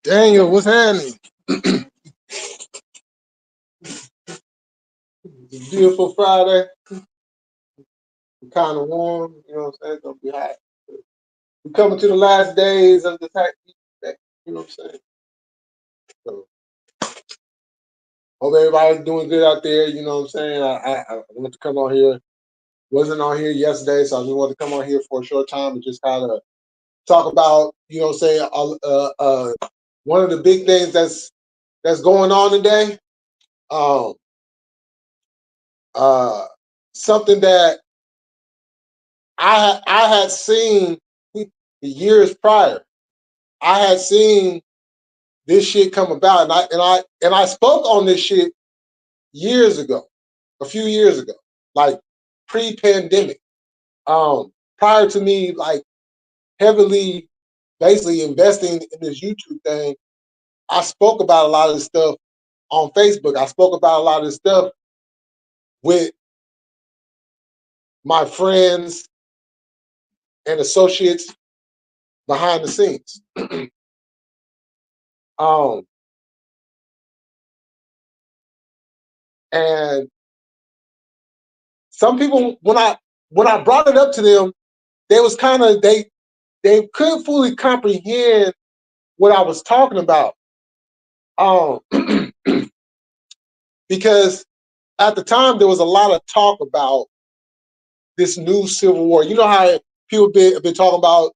Daniel, what's happening? It's a beautiful Friday. Kind of warm, you know what I'm saying? It's gonna be hot. We're coming to the last days of the tax season, you know what I'm saying? So hope everybody's doing good out there, you know what I'm saying? I wanted to come on here. Wasn't on here yesterday, so I just wanted to come on here for a short time and just kind of talk about, you know what I'm saying, one of the big things that's going on today. Um uh Something that I had seen the years prior. I had seen this shit come about, and I spoke on this shit years ago, a few years ago, like pre-pandemic. Prior to me, like heavily, basically investing in this YouTube thing, I spoke about a lot of this stuff on Facebook. I spoke about a lot of this stuff with my friends and associates behind the scenes. um, and some people, when I brought it up to them, they was kind of they couldn't fully comprehend what I was talking about. Um, because at the time there was a lot of talk about this new civil war. You know how people been talking about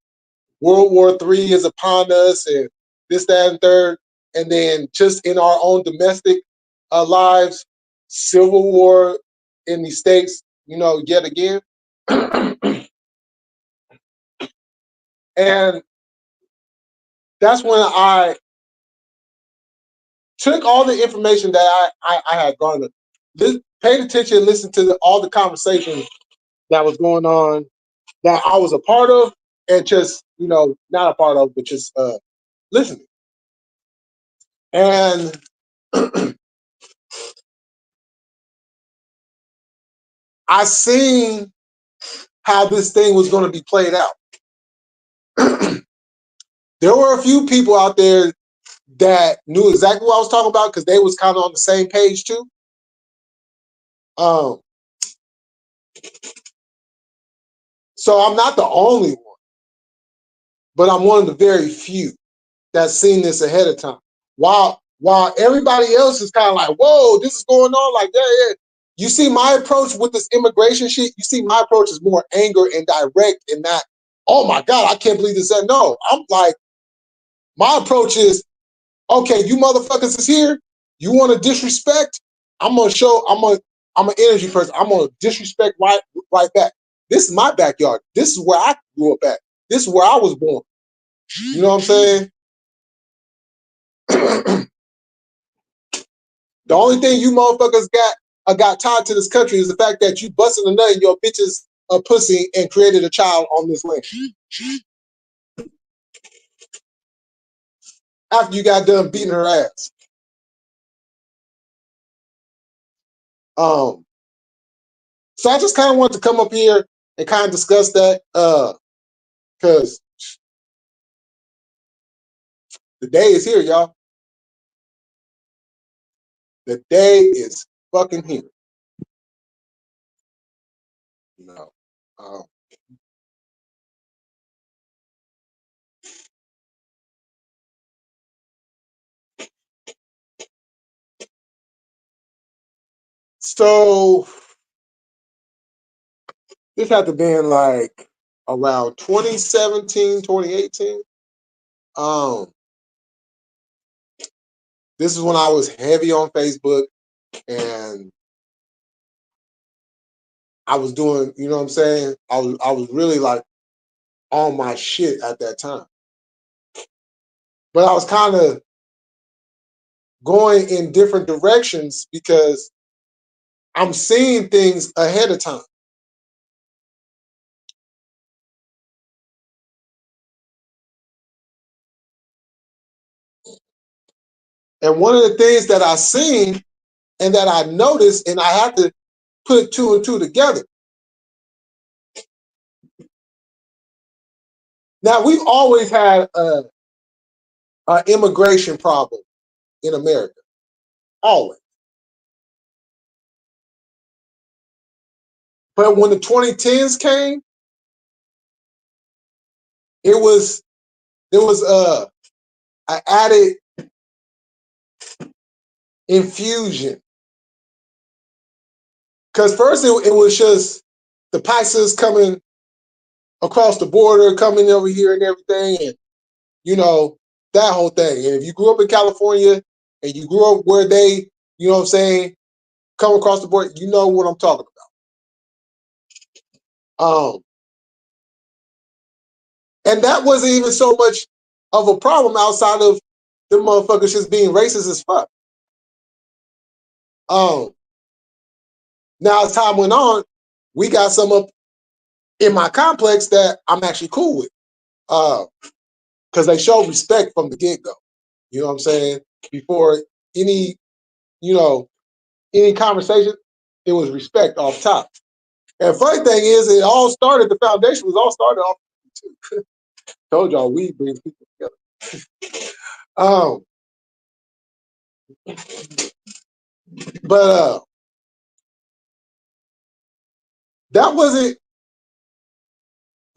World War III is upon us and this, that, and third, and then just in our own domestic lives, civil war in the states. You know, yet again, and that's when I took all the information that I had garnered, paid attention, listened to all the conversations that was going on that I was a part of, and just, you know, not a part of, but just listening. And I seen how this thing was going to be played out. There were a few people out there that knew exactly what I was talking about because they was kind of on the same page too. Um, so I'm not the only one, but I'm one of the very few that's seen this ahead of time. While everybody else is kind of like, whoa, this is going on, like, yeah, yeah. You see my approach with this immigration shit, you see my approach is more anger and direct and not, oh my God, I can't believe this. No, I'm like, my approach is, okay, you motherfuckers is here. You want to disrespect? I'm an energy person. I'm gonna disrespect right back. This is my backyard. This is where I grew up at. This is where I was born. You know what I'm saying? The only thing you motherfuckers got tied to this country is the fact that you busted a nut in your bitch's pussy and created a child on this land. After you got done beating her ass. So I just kind of want to come up here and kind of discuss that, because the day is here, y'all. The day is fucking here. You know. Um, so this had to been like around 2017, 2018. This is when I was heavy on Facebook and I was doing, you know what I'm saying? I was really like on my shit at that time. but I was kind of going in different directions because I'm seeing things ahead of time. And one of the things that I seen and that I noticed, and I had to put two and two together. Now, we've always had an immigration problem in America, always. But when the 2010s came, it was there was an added infusion. Because first it was just the Paisas coming across the border, coming over here and everything, and you know that whole thing. And if you grew up in California and you grew up where they, you know what I'm saying, come across the border, you know what I'm talking about. And that wasn't even so much of a problem outside of the motherfuckers just being racist as fuck. Um, Now as time went on, we got some up in my complex that I'm actually cool with. Because they showed respect from the get-go. You know what I'm saying? Before any, you know, any conversation, it was respect off top. And funny thing is, the foundation was all started off too. Told y'all weed brings people together. Um, but that wasn't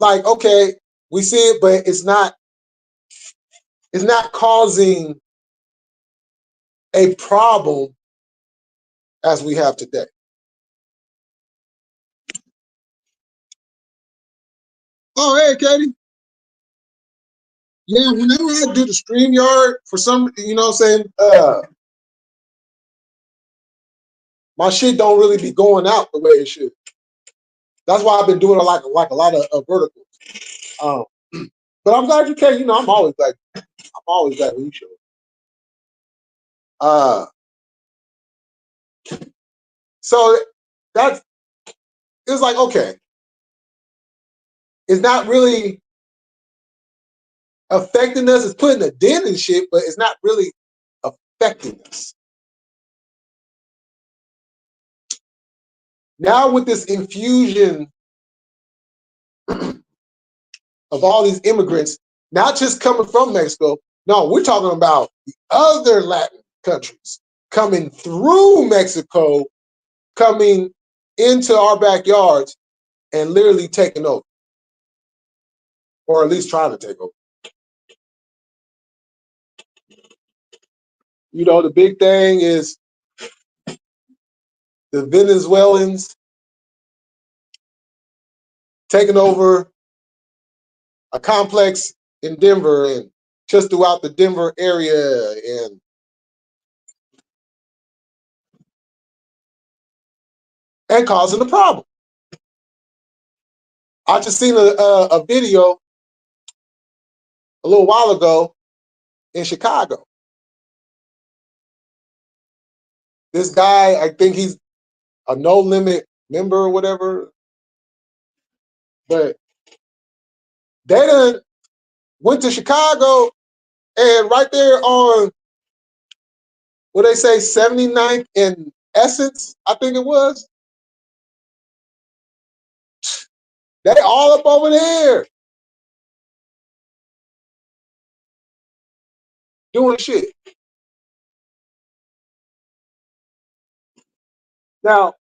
like, okay, we see it, but it's not causing a problem as we have today. Oh, hey, Katie. Yeah, whenever I do the StreamYard, for some, you know what I'm saying, my shit don't really be going out the way it should. That's why I've been doing like a lot of verticals. Um, but I'm glad you came. You know, I'm always glad when you show. Uh, so that's it's like, okay, it's not really affecting us. It's putting a dent in shit, but it's not really affecting us. Now with this infusion of all these immigrants, not just coming from Mexico. No, we're talking about the other Latin countries coming through Mexico, coming into our backyards and literally taking over, or at least trying to take over. You know, the big thing is the Venezuelans taking over a complex in Denver and just throughout the Denver area and causing a problem. I just seen a video a little while ago in Chicago. This guy, I think he's a No Limit member or whatever, but they done went to Chicago and right there on what they say 79th and Essence, I think it was. They all up over there doing shit. Now,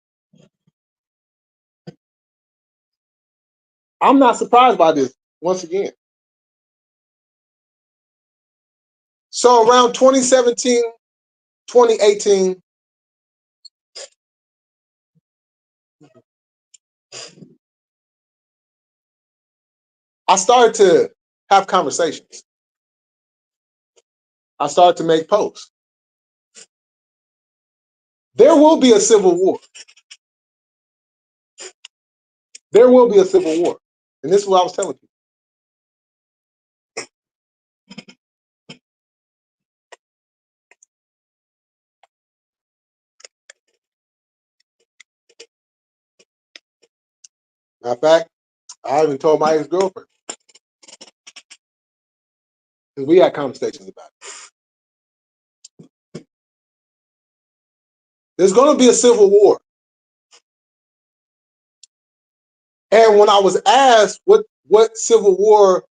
I'm not surprised by this once again. So around 2017, 2018, I started to have conversations. I started to make posts. There will be a civil war. There will be a civil war. And this is what I was telling people. Matter of fact, I even told my ex-girlfriend, because we had conversations about it. There's going to be a civil war. And when I was asked what civil war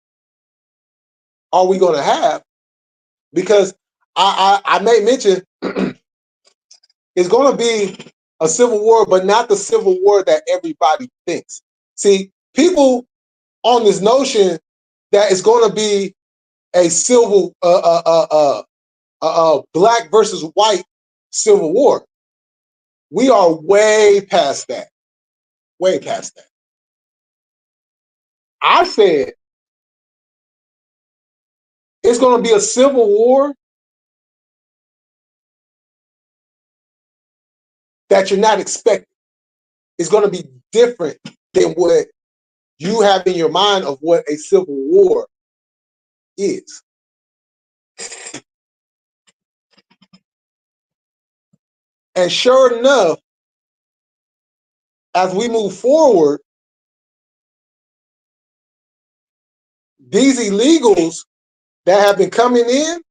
are we going to have, because I made mention it's going to be a civil war, but not the civil war that everybody thinks. See, people on this notion that it's going to be a civil black versus white civil war. We are way past that. Way past that. I said it's going to be a civil war that you're not expecting. It's going to be different than what you have in your mind of what a civil war is. And sure enough, as we move forward, these illegals that have been coming in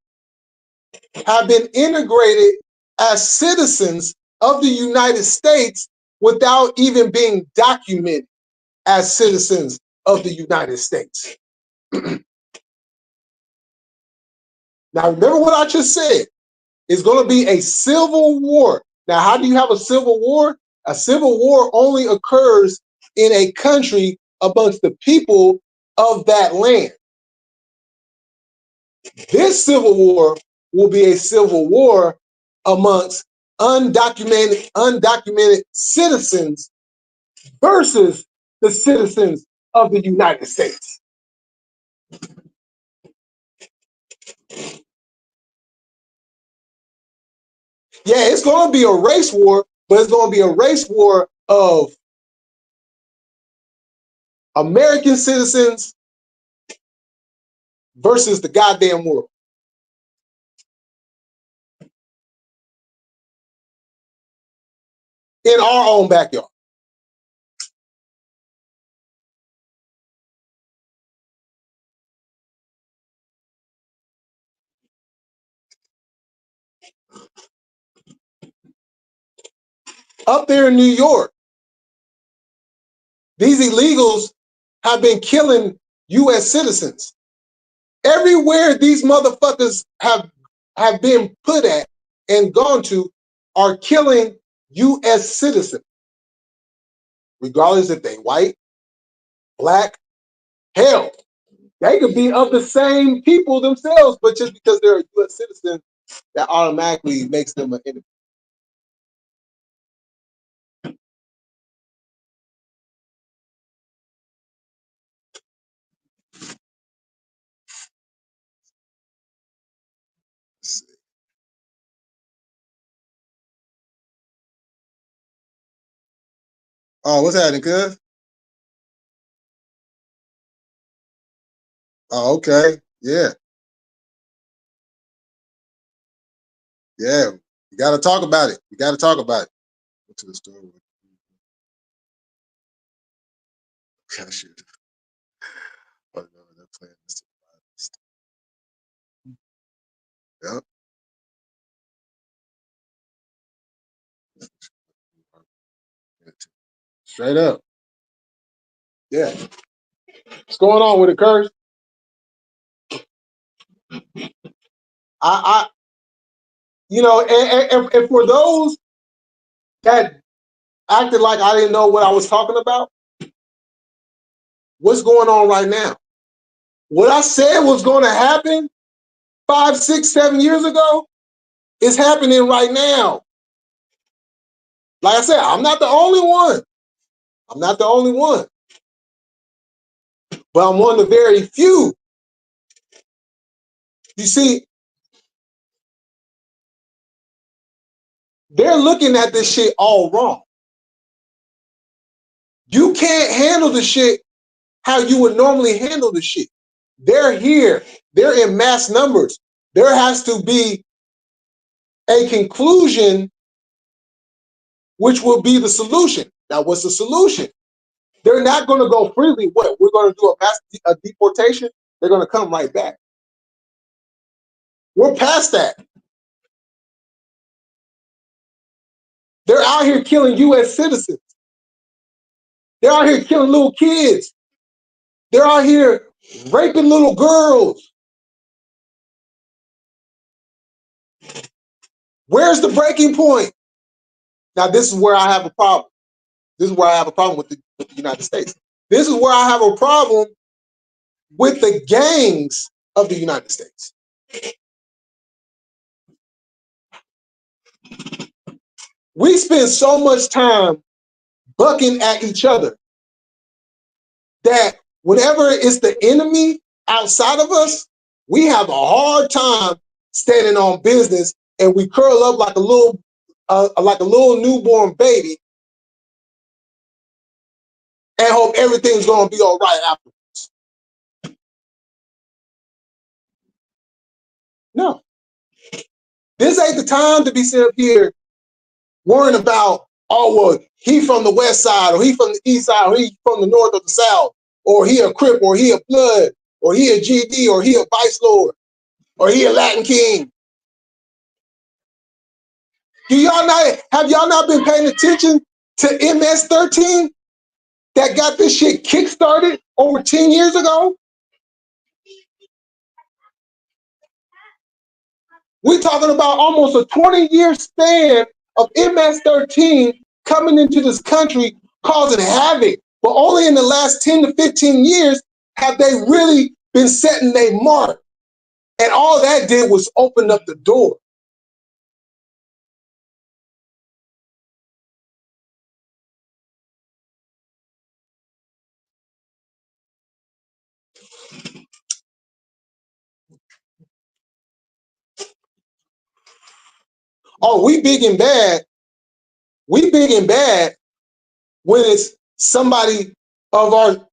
have been integrated as citizens of the United States without even being documented as citizens of the United States. Now, remember what I just said. It's going to be a civil war. Now, how do you have a civil war? A civil war only occurs in a country amongst the people of that land. This civil war will be a civil war amongst undocumented citizens versus the citizens of the United States. Yeah, it's going to be a race war, but it's going to be a race war of American citizens versus the goddamn world. In our own backyard. Up there in New York, these illegals have been killing U.S. citizens. Everywhere these motherfuckers have been put at and gone to are killing U.S. citizens, regardless if they white, black, hell, they could be of the same people themselves, but just because they're a U.S. citizen, that automatically makes them an enemy. Oh, what's happening, cuz? Oh, okay. Yeah. Yeah. You got to talk about it. You got to talk about it. Go to the store. I should. Oh, no, they're playing this. Yep. Straight up. Yeah. What's going on with it, Curse? I and for those that acted like I didn't know what I was talking about, what's going on right now? What I said was going to happen 5, 6, 7 years ago is happening right now. Like I said, I'm not the only one. I'm not the only one. But I'm one of the very few. You see, they're looking at this shit all wrong. You can't handle the shit how you would normally handle the shit. They're here. They're in mass numbers. There has to be a conclusion, which will be the solution. Now, what's the solution? They're not going to go freely. What? We're going to do a deportation? They're going to come right back. We're past that. They're out here killing U.S. citizens. They're out here killing little kids. They're out here raping little girls. Where's the breaking point? Now, this is where I have a problem. This is where I have a problem with the United States. This is where I have a problem with the gangs of the United States. We spend so much time bucking at each other that whenever it's the enemy outside of us, we have a hard time standing on business, and we curl up like a little newborn baby and hope everything's going to be all right afterwards. No, this ain't the time to be sitting up here worrying about, oh, well, he from the west side, or he from the east side, or he from the north or the south, or he a Crip, or he a Blood, or he a GD, or he a Vice Lord, or he a Latin King. Have y'all not been paying attention to MS-13 that got this shit kickstarted over 10 years ago? We're talking about almost a 20-year span of MS-13 coming into this country causing havoc. But only in the last 10 to 15 years have they really been setting their mark. And all that did was open up the door. Oh, we big and bad. We big and bad when it's somebody of our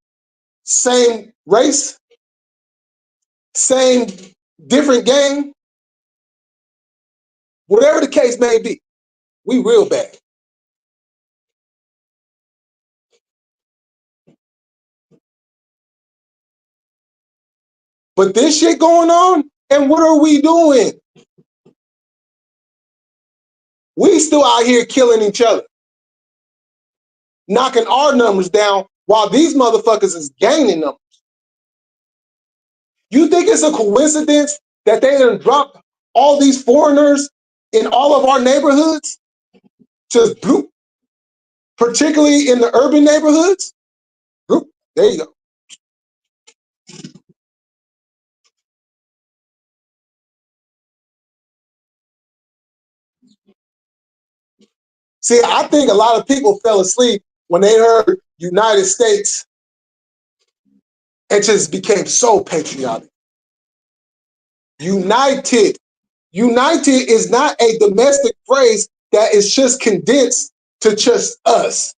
same race, same different gang, whatever the case may be. We real bad. But this shit going on, and what are we doing? We still out here killing each other, knocking our numbers down while these motherfuckers is gaining numbers. You think it's a coincidence that they done dropped all these foreigners in all of our neighborhoods? Just bloop, particularly in the urban neighborhoods? Bloop, there you go. See, I think a lot of people fell asleep when they heard United States and just became so patriotic. United. United is not a domestic phrase that is just condensed to just us.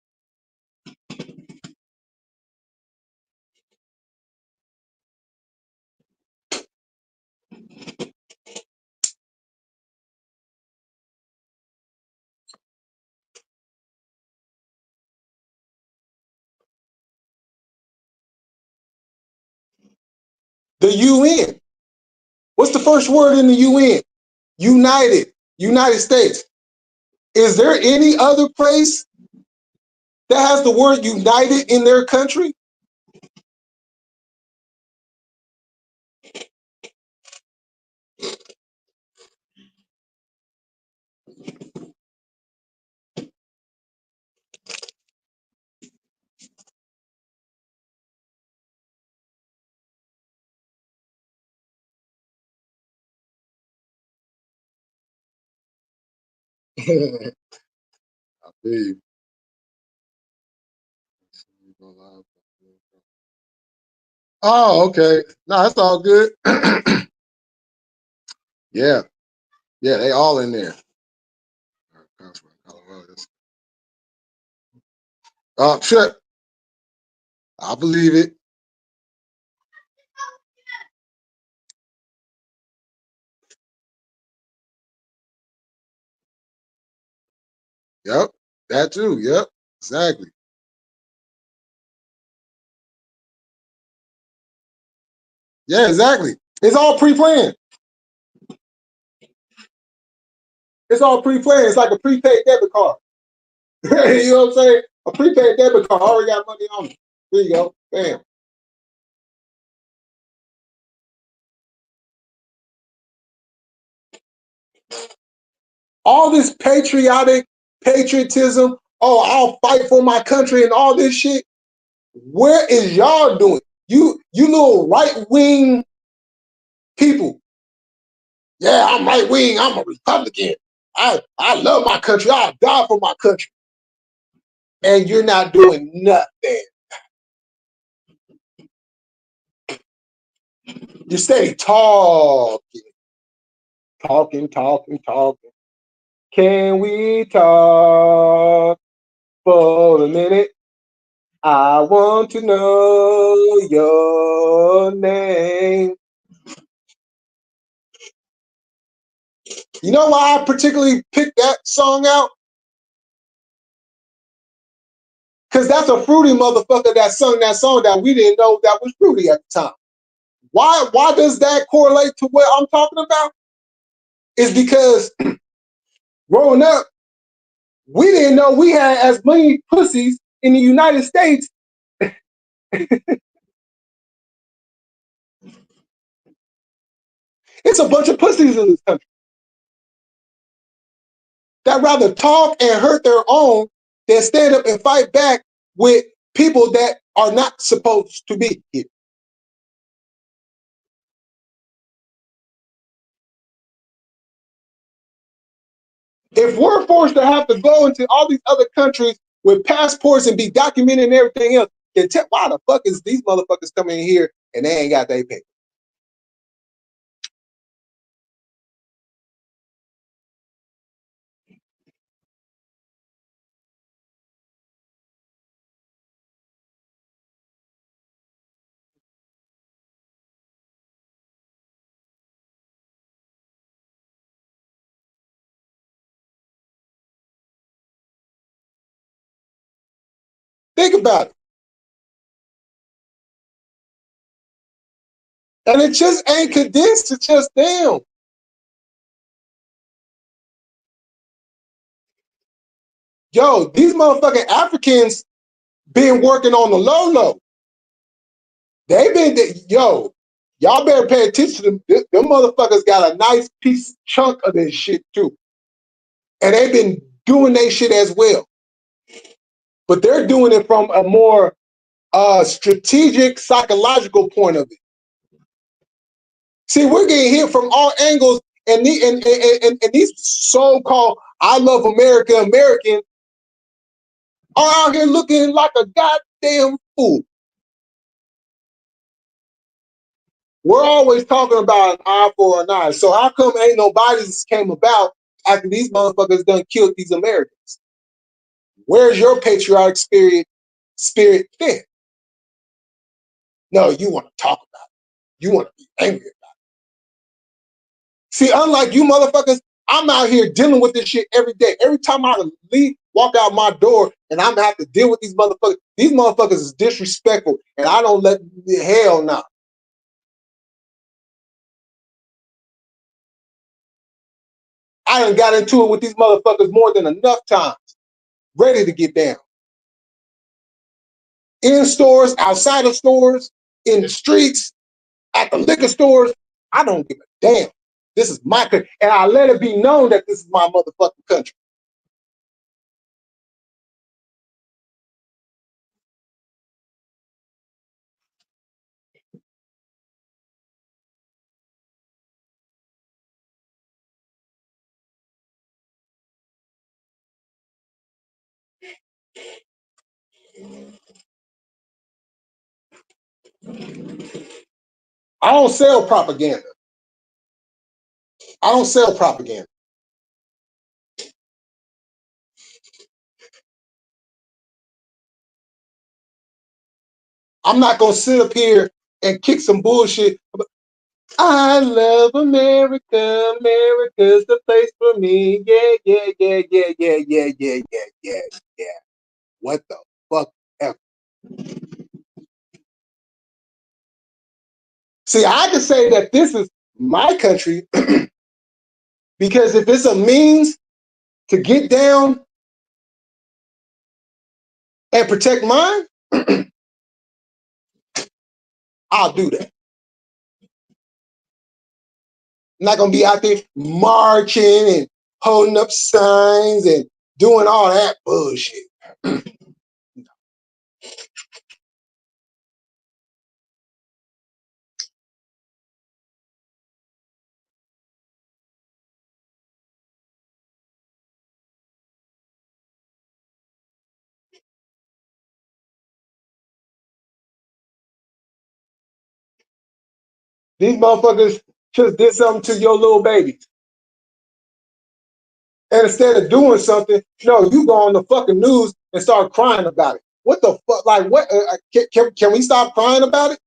The UN. What's the first word in the UN? United. United States. Is there any other place that has the word united in their country? I believe. Oh, okay. No, that's all good. Yeah. Yeah, they all in there. Sure. I believe it. Yep. That too. Yep. Exactly. Yeah, exactly. It's all pre-planned. It's all pre-planned. It's like a prepaid debit card. You know what I'm saying? A prepaid debit card. I already got money on it. There you go. Bam. All this patriotism. Oh, I'll fight for my country and all this shit. Where is y'all doing? You little right-wing people. Yeah, I'm right-wing. I'm a Republican. I love my country. I'll die for my country. And you're not doing nothing. You stay talking. Talking. Can we talk for a minute? I want to know your name. You know why I particularly picked that song out? Because that's a fruity motherfucker that sung that song that we didn't know that was fruity at the time. Why does that correlate to what I'm talking about? It's because growing up, we didn't know we had as many pussies in the United States. It's a bunch of pussies in this country that rather talk and hurt their own than stand up and fight back with people that are not supposed to be here. If we're forced to have to go into all these other countries with passports and be documented and everything else, then why the fuck is these motherfuckers coming in here and they ain't got their paper? Think about it. And it just ain't condensed to just them. Yo, these motherfucking Africans been working on the low. They've been, yo, y'all better pay attention to them. Them motherfuckers got a nice piece chunk of this shit too. And they've been doing their shit as well. But they're doing it from a more strategic, psychological point of it. See, we're getting hit from all angles, and these so-called "I love America" Americans are out here looking like a goddamn fool. We're always talking about an eye for an eye. So how come ain't nobody's came about after these motherfuckers done killed these Americans? Where's your patriotic spirit then? No, you want to talk about it. You want to be angry. See, unlike you motherfuckers, I'm out here dealing with this shit every day. Every time I leave, walk out my door, and I'm gonna have to deal with these motherfuckers. These motherfuckers is disrespectful, and I don't let hell no. I done got into it with these motherfuckers more than enough times. Ready to get down. In stores, outside of stores, in the streets, at the liquor stores. I don't give a damn. This is my country, and I let it be known that this is my motherfucking country. I don't sell propaganda. I don't sell propaganda. I'm not gonna sit up here and kick some bullshit. I love America. America's the place for me. Yeah. What the fuck ever? See, I can say that this is my country because if it's a means to get down and protect mine, I'll do that. I'm not gonna be out there marching and holding up signs and doing all that bullshit. These motherfuckers just did something to your little babies. And instead of doing something, no, you go on the fucking news and start crying about it. What the fuck? Like, what? Can we stop crying about it?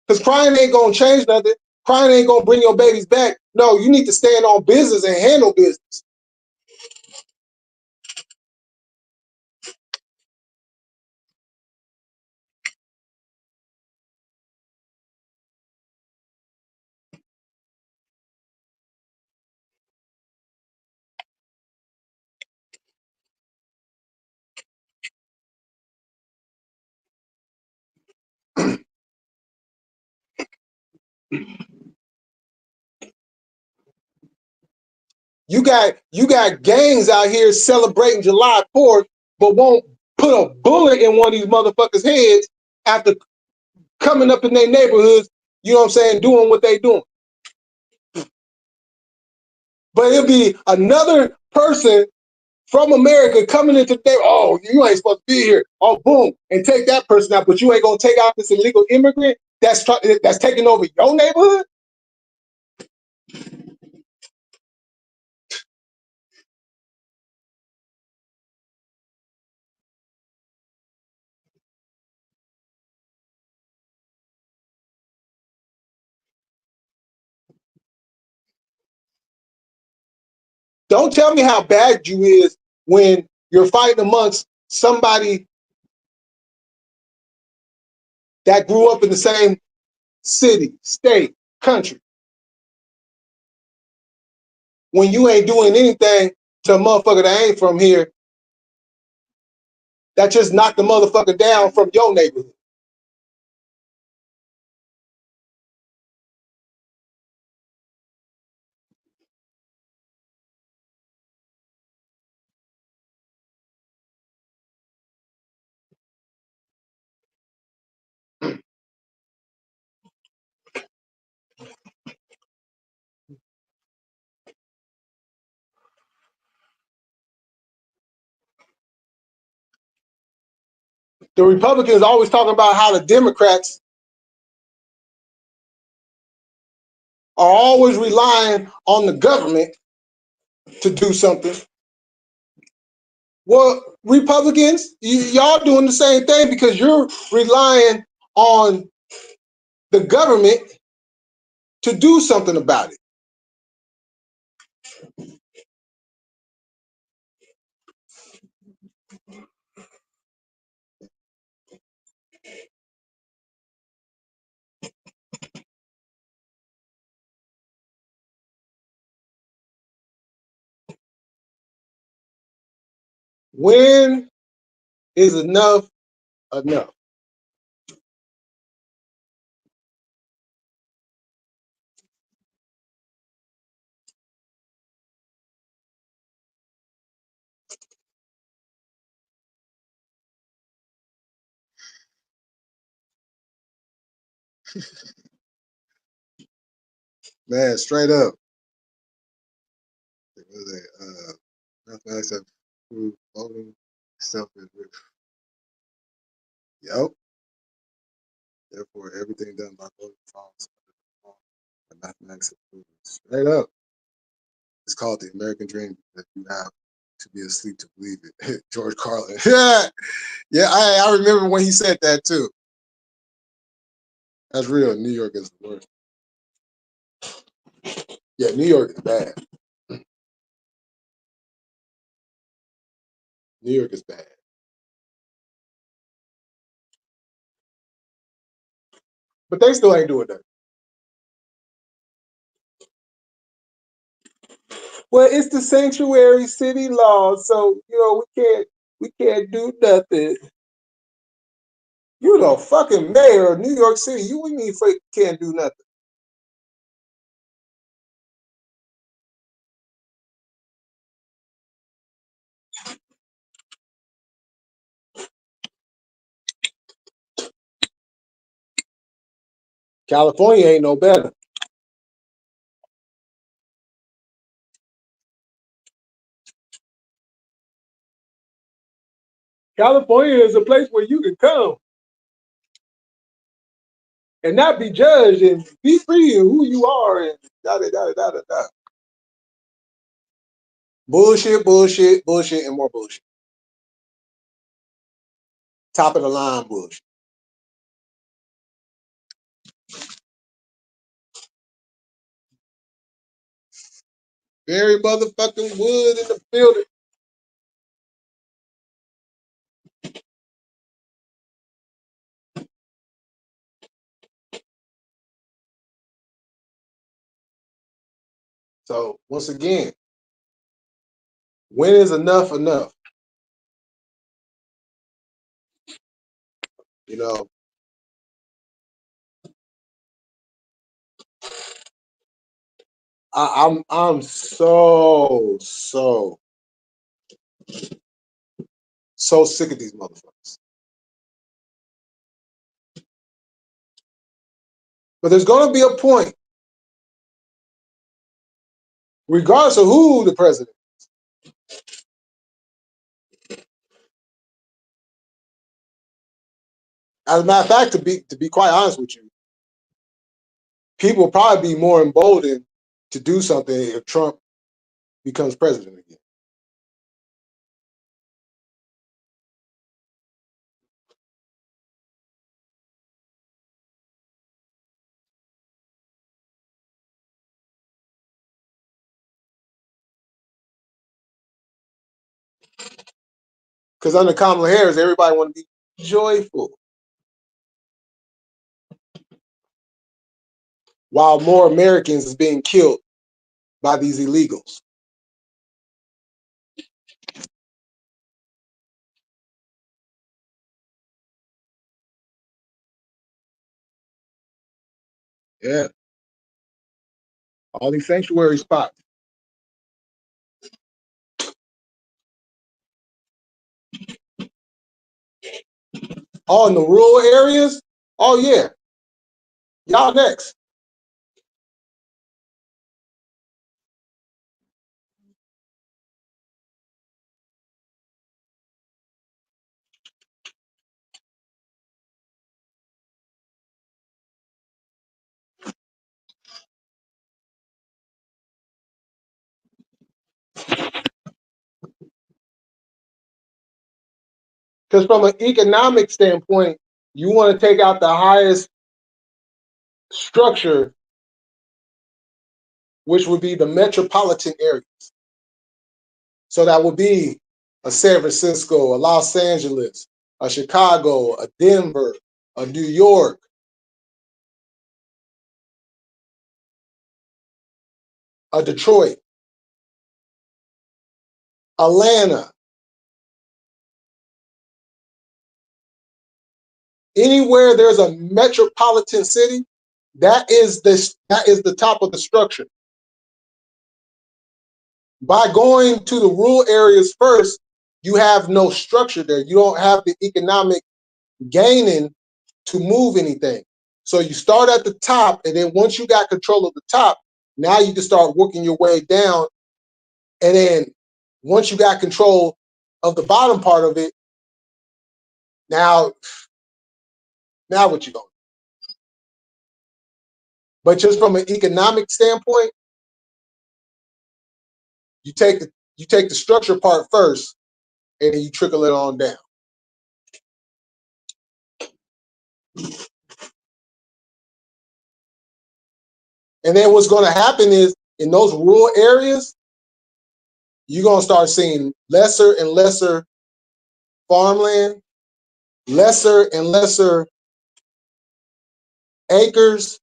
Because crying ain't gonna change nothing. Crying ain't gonna bring your babies back. No, you need to stand on business and handle business. You got gangs out here celebrating July 4th, but won't put a bullet in one of these motherfuckers' heads after coming up in their neighborhoods, you know what I'm saying, doing what they doing. But it'll be another person from America coming into there. Oh, you ain't supposed to be here. Oh, boom, and take that person out. But you ain't gonna take out this illegal immigrant that's taking over your neighborhood. Don't tell me how bad you is when you're fighting amongst somebody that grew up in the same city, state, country. When you ain't doing anything to a motherfucker that ain't from here, that just knocked the motherfucker down from your neighborhood. The Republicans always talking about how the Democrats are always relying on the government to do something. Well, Republicans, y'all doing the same thing because you're relying on the government to do something about it. When is enough enough? Man, straight up. Mathematics have proved voting self is real. Yep. Therefore, everything done by voting falls under the law. And mathematics have proven straight up. It's called the American dream that you have to be asleep to believe it. George Carlin. Yeah. Yeah, I remember when he said that too. That's real. New York is the worst. Yeah, New York is bad. New York is bad. But they still ain't doing that. Well, it's the sanctuary city law, so we can't do nothing. You the fucking mayor of New York City. You we mean can't do nothing. California ain't no better. California is a place where you can come and not be judged and be free in who you are and da da da da da da. Bullshit, bullshit, bullshit, and more bullshit. Top of the line bullshit. Very motherfucking Wood in the building. So once again, when is enough enough? You know, I'm so sick of these motherfuckers. But there's gonna be a point, regardless of who the president. As a matter of fact, to be quite honest with you, people will probably be more emboldened to do something if Trump becomes president again. Because under Kamala Harris, everybody want to be joyful, while more Americans is being killed by these illegals. Yeah, all these sanctuary spots. Oh, in the rural areas. Oh yeah, y'all next. Because from an economic standpoint, you want to take out the highest structure, which would be the metropolitan area. So that would be a San Francisco, a Los Angeles, a Chicago, a Denver, a New York, a Detroit, Atlanta, anywhere there's a metropolitan city, that is the top of the structure. By going to the rural areas first, you have no structure there. You don't have the economic gaining to move anything. So you start at the top, and then once you got control of the top, now you can start working your way down. And then once you got control of the bottom part of it, now what you going? But just from an economic standpoint, you take the structure part first, and then you trickle it on down. And then what's going to happen is in those rural areas, you're going to start seeing lesser and lesser farmland, lesser and lesser acres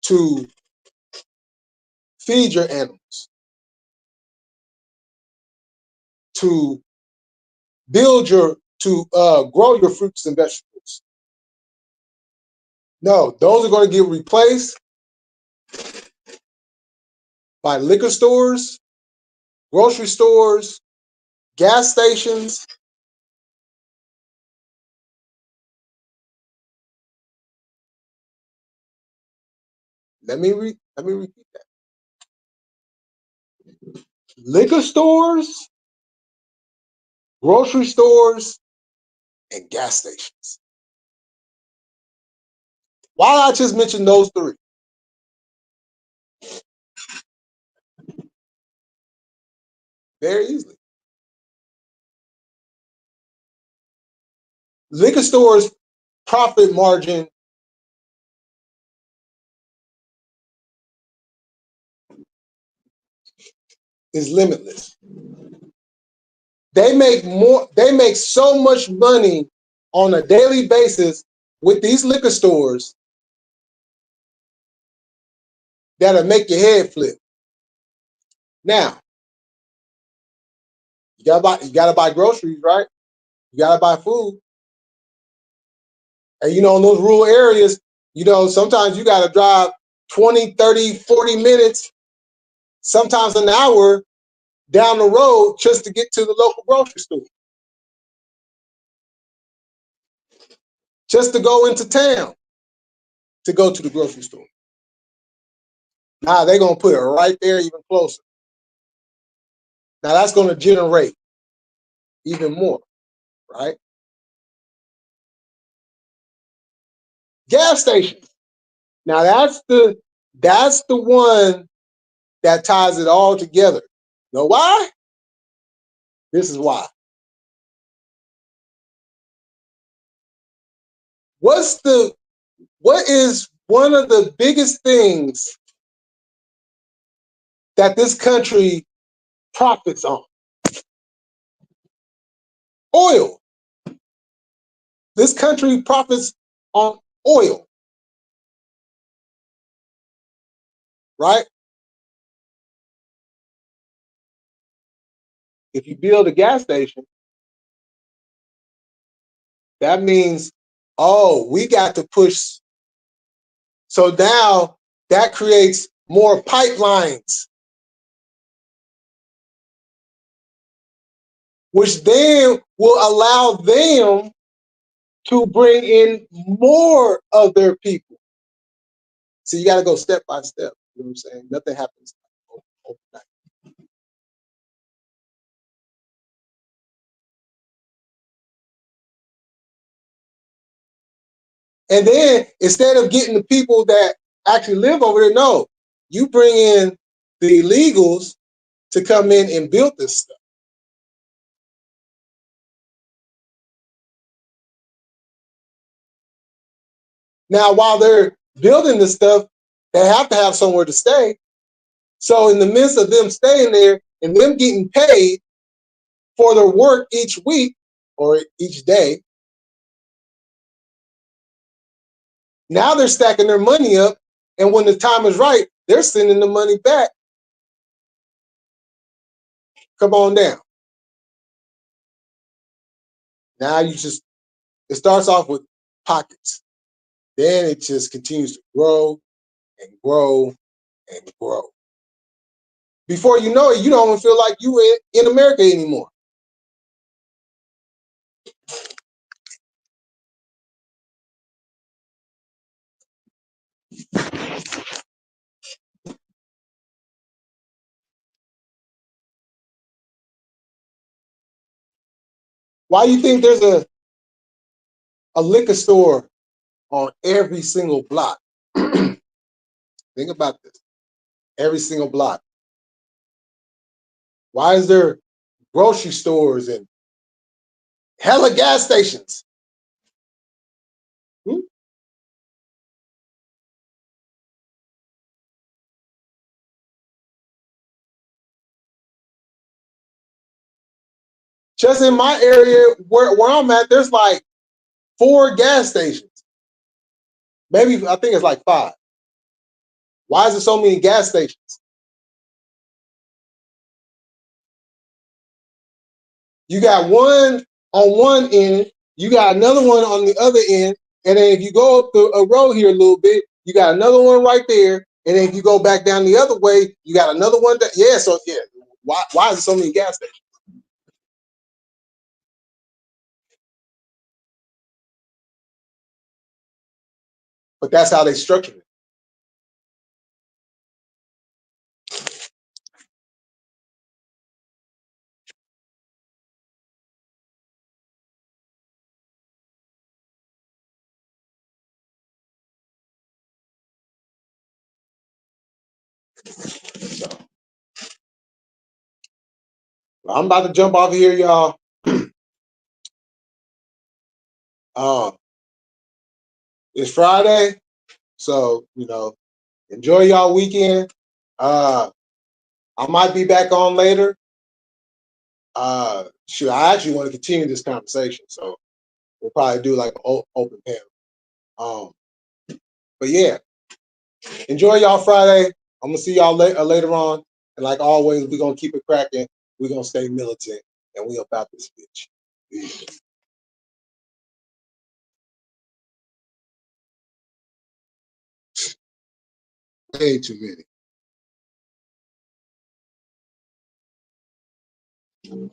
to feed your animals, to grow your fruits and vegetables. No, those are going to get replaced by liquor stores, grocery stores, gas stations. Let me repeat that. Liquor stores, grocery stores, and gas stations. Why did I just mention those three? Very easily. Liquor stores' profit margin is limitless. They make so much money on a daily basis with these liquor stores that'll make your head flip. Now, you gotta buy groceries, right? You gotta buy food. And in those rural areas, sometimes you gotta drive 20, 30, 40 minutes, sometimes an hour down the road just to get to the local grocery store. Just to go into town to go to the grocery store. Now they're gonna put it right there even closer. Now that's gonna generate even more, right? Gas stations. Now that's the one that ties it all together. Know why? This is why. What is one of the biggest things that this country profits on? Oil. This country profits on oil, right? If you build a gas station, that means, we got to push. So now that creates more pipelines, which then will allow them to bring in more of their people. So you got to go step by step. You know what I'm saying? Nothing happens overnight. And then instead of getting the people that actually live over there, no, you bring in the illegals to come in and build this stuff. Now, while they're building this stuff, they have to have somewhere to stay. So in the midst of them staying there and them getting paid for their work each week or each day, now they're stacking their money up. And when the time is right, they're sending the money back. Come on down. Now it starts off with pockets. Then it just continues to grow and grow and grow. Before you know it, you don't even feel like you in America anymore. Why do you think there's a liquor store on every single block? Think about this. Every single block. Why is there grocery stores and hella gas stations? Just in my area where I'm at, there's like 4 gas stations. Maybe I think it's like 5. Why is there so many gas stations? You got one on one end, you got another one on the other end, and then if you go up a row here a little bit, you got another one right there, and then if you go back down the other way, you got another one. Yeah, so yeah, why is there so many gas stations? But that's how they structured it. So well, I'm about to jump off here, y'all. Um, it's Friday, so enjoy y'all weekend. I might be back on later. Sure, I actually want to continue this conversation, so we'll probably do like an open panel. But yeah, enjoy y'all Friday. I'm gonna see y'all later on, and like always, we're gonna keep it cracking. We're gonna stay militant, and we about this bitch. Yeah. Way too many.